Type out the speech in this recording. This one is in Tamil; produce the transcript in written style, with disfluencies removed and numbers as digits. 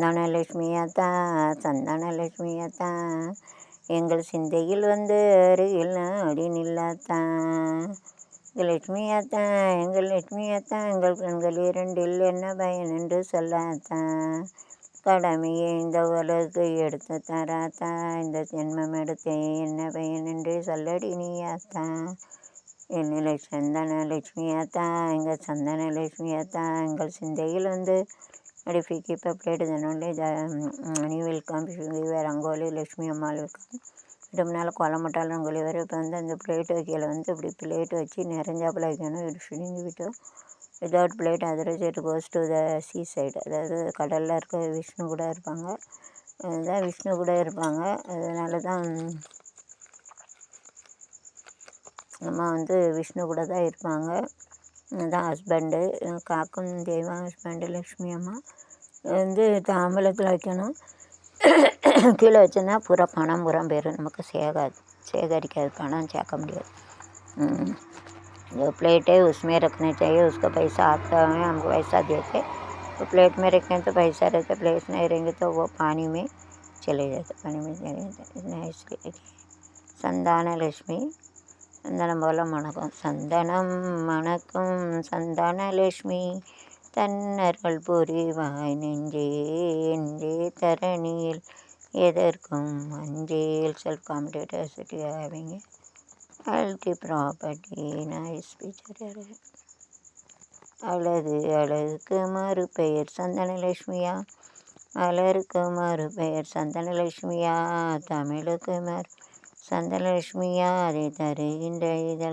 தனலட்சுமியாத்தா சந்தனலட்சுமியாத்தா எங்கள் சிந்தையில் வந்து அருகில் அடி நில்லாத்தான். லட்சுமியாத்தா எங்கள் லட்சுமியாத்தா எங்கள் கண்கள் இரண்டில் என்ன பயன் என்று சொல்லாத்தான். கடமையை இந்த உலகு எடுத்து தராத்தா. இந்த ஜென்மம் எடுத்தே என்ன பயன் என்று சொல்லடி நீயாத்தா. என்னை சந்தனலட்சுமியாத்தா எங்கள் சந்தனலட்சுமியாத்தா எங்கள் சிந்தையில் வந்து If we keep updated then only the money will come. If we give rangoli Lakshmi அம்மாள் இருக்கும். இதனால கோலமட்டால் ரங்கோலி வரை இப்போ வந்து அந்த பிளேட் வைக்கல வந்து இப்படி பிளேட் வச்சு நிறைஞ்சாப்பில் வைக்கணும். இடிச்சுடிஞ்சு விட்டு without plate otherwise it goes to the sea side. அதாவது கடலில் இருக்க விஷ்ணு கூட இருப்பாங்க. அதுதான் விஷ்ணு கூட இருப்பாங்க. அதனால தான் அம்மா வந்து விஷ்ணு கூட தான் இருப்பாங்க. அதுதான் ஹஸ்பண்டு காக்கும் தெய்வம் ஹஸ்பண்டு லக்ஷ்மி அம்மா வந்து தாம்பலத்தில் வைக்கணும். கீழே வச்சோன்னா பூரா பணம் பூரா பேர் நமக்கு சேகரிக்காது, பணம் சேர்க்க முடியாது. जो प्लेट है उसमें रखने चाहिए. उसका पैसा आता है, हमको पैसा देते. तो प्लेट में रखें तो पैसा रहता. प्लेट नहीं रहेंगे तो वो पानी में चले जाते, पानी में चले जाते. इसलिए संतान लक्ष्मी சந்தனம் போல் மணக்கும். சந்தனம் மணக்கும் சந்தானலட்சுமி தன்னர்கள் புரிவாய் நெஞ்சே என்றே தரணியில் எதற்கும் அஞ்சேல். Self competitors having healthy property nice picture. அழகு அழகுக்கு மறு பெயர் சந்தனலட்சுமியா. மலருக்கு மறு பெயர் சந்தனலட்சுமியா. தமிழுக்கு மறு சந்தனலட்சுமியா. அதை தருகின்ற இதழ்